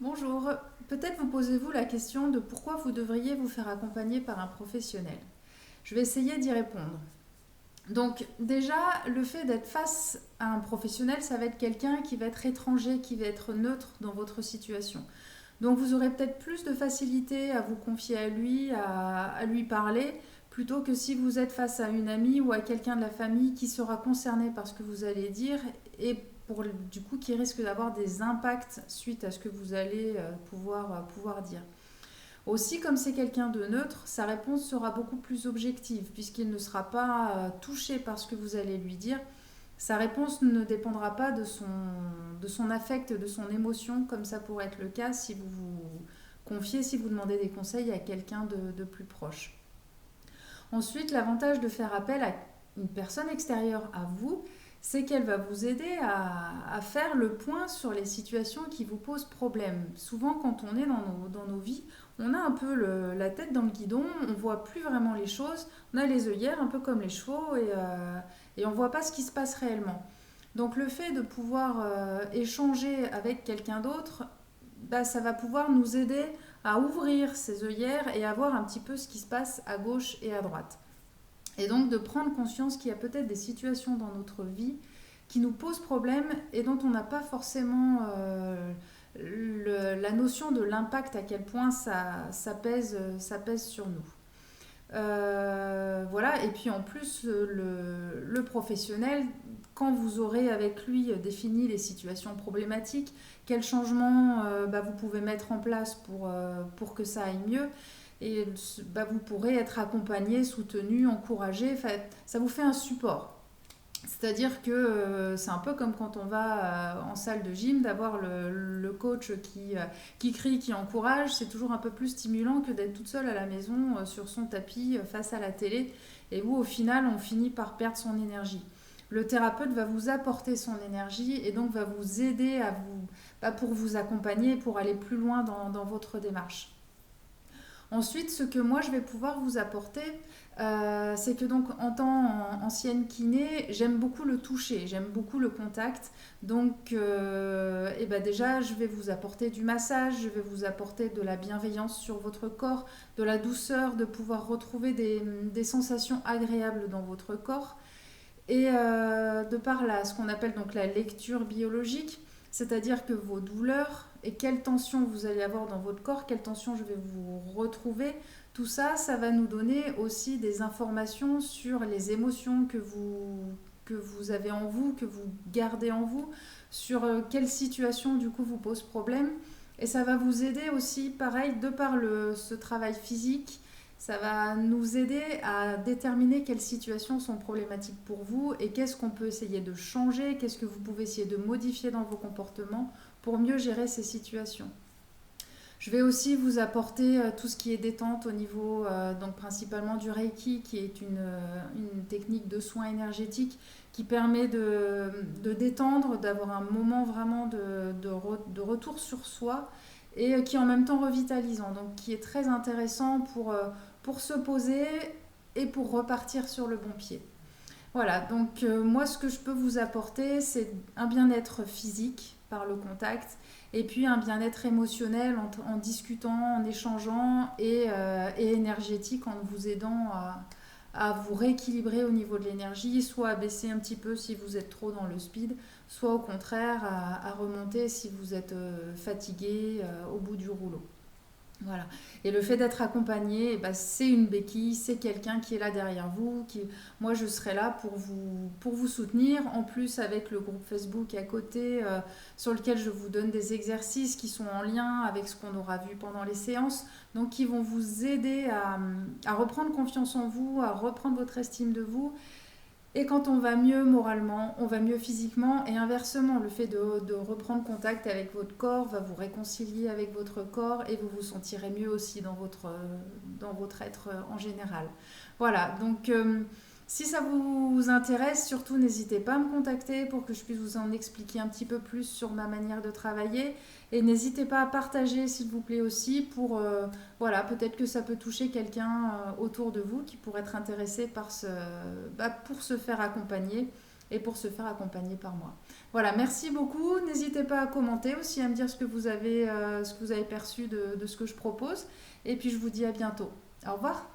Bonjour, peut-être vous posez-vous la question de pourquoi vous devriez vous faire accompagner par un professionnel. Je vais essayer d'y répondre. Donc déjà, le fait d'être face à un professionnel, ça va être quelqu'un qui va être étranger, qui va être neutre dans votre situation. Donc vous aurez peut-être plus de facilité à vous confier à lui, à lui parler, plutôt que si vous êtes face à une amie ou à quelqu'un de la famille qui sera concerné par ce que vous allez dire et du coup qui risque d'avoir des impacts suite à ce que vous allez pouvoir dire. Aussi, comme c'est quelqu'un de neutre, sa réponse sera beaucoup plus objective puisqu'il ne sera pas touché par ce que vous allez lui dire. Sa réponse ne dépendra pas de son affect, de son émotion, comme ça pourrait être le cas si vous vous confiez, si vous demandez des conseils à quelqu'un de plus proche. Ensuite, l'avantage de faire appel à une personne extérieure à vous, c'est qu'elle va vous aider à faire le point sur les situations qui vous posent problème. Souvent, quand on est dans nos vies, on a un peu la tête dans le guidon, on voit plus vraiment les choses, on a les œillères un peu comme les chevaux et on voit pas ce qui se passe réellement. Donc le fait de pouvoir échanger avec quelqu'un d'autre, bah, ça va pouvoir nous aider à ouvrir ses œillères et à voir un petit peu ce qui se passe à gauche et à droite. Et donc de prendre conscience qu'il y a peut-être des situations dans notre vie qui nous posent problème et dont on n'a pas forcément la notion de l'impact, à quel point ça pèse sur nous. Voilà, et puis en plus, le professionnel, quand vous aurez avec lui défini les situations problématiques, quels changements vous pouvez mettre en place pour que ça aille mieux, et vous pourrez être accompagné, soutenu, encouragé, ça vous fait un support. C'est-à-dire que c'est un peu comme quand on va en salle de gym, d'avoir le coach qui crie, qui encourage. C'est toujours un peu plus stimulant que d'être toute seule à la maison sur son tapis face à la télé et où au final on finit par perdre son énergie. Le thérapeute va vous apporter son énergie et donc va vous aider pour vous accompagner, pour aller plus loin dans votre démarche. Ensuite, ce que moi je vais pouvoir vous apporter, c'est que donc en tant ancienne kiné, j'aime beaucoup le toucher, j'aime beaucoup le contact. Donc, déjà, je vais vous apporter du massage, je vais vous apporter de la bienveillance sur votre corps, de la douceur, de pouvoir retrouver des sensations agréables dans votre corps. Et de par ce qu'on appelle donc la lecture biologique, c'est-à-dire que vos douleurs et quelle tension vous allez avoir dans votre corps, quelle tension je vais vous retrouver, tout ça, ça va nous donner aussi des informations sur les émotions que vous avez en vous, que vous gardez en vous, sur quelle situation du coup vous pose problème. Et ça va vous aider aussi, pareil, de par ce travail physique, ça va nous aider à déterminer quelles situations sont problématiques pour vous et qu'est-ce qu'on peut essayer de changer, qu'est-ce que vous pouvez essayer de modifier dans vos comportements pour mieux gérer ces situations. Je vais aussi vous apporter tout ce qui est détente au niveau donc principalement du Reiki, qui est une technique de soin énergétique qui permet de détendre, d'avoir un moment vraiment de retour sur soi et qui est en même temps revitalisant, donc qui est très intéressant pour se poser et pour repartir sur le bon pied. Voilà, donc moi ce que je peux vous apporter, c'est un bien-être physique par le contact et puis un bien-être émotionnel en discutant, en échangeant et énergétique en vous aidant à vous rééquilibrer au niveau de l'énergie, soit à baisser un petit peu si vous êtes trop dans le speed, soit au contraire à remonter si vous êtes fatigué au bout du rouleau. Voilà. Et le fait d'être accompagné, c'est une béquille, c'est quelqu'un qui est là derrière vous. Moi, je serai là pour vous soutenir. En plus, avec le groupe Facebook à côté, sur lequel je vous donne des exercices qui sont en lien avec ce qu'on aura vu pendant les séances. Donc, qui vont vous aider à reprendre confiance en vous, à reprendre votre estime de vous et quand on va mieux moralement, on va mieux physiquement et inversement, le fait de reprendre contact avec votre corps va vous réconcilier avec votre corps et vous vous sentirez mieux aussi dans votre être en général. Voilà, donc si ça vous intéresse, surtout n'hésitez pas à me contacter pour que je puisse vous en expliquer un petit peu plus sur ma manière de travailler et n'hésitez pas à partager s'il vous plaît aussi voilà, peut-être que ça peut toucher quelqu'un autour de vous qui pourrait être intéressé pour se faire accompagner et pour se faire accompagner par moi. Voilà, merci beaucoup. N'hésitez pas à commenter aussi, à me dire ce que vous avez perçu de ce que je propose. Et puis je vous dis à bientôt. Au revoir.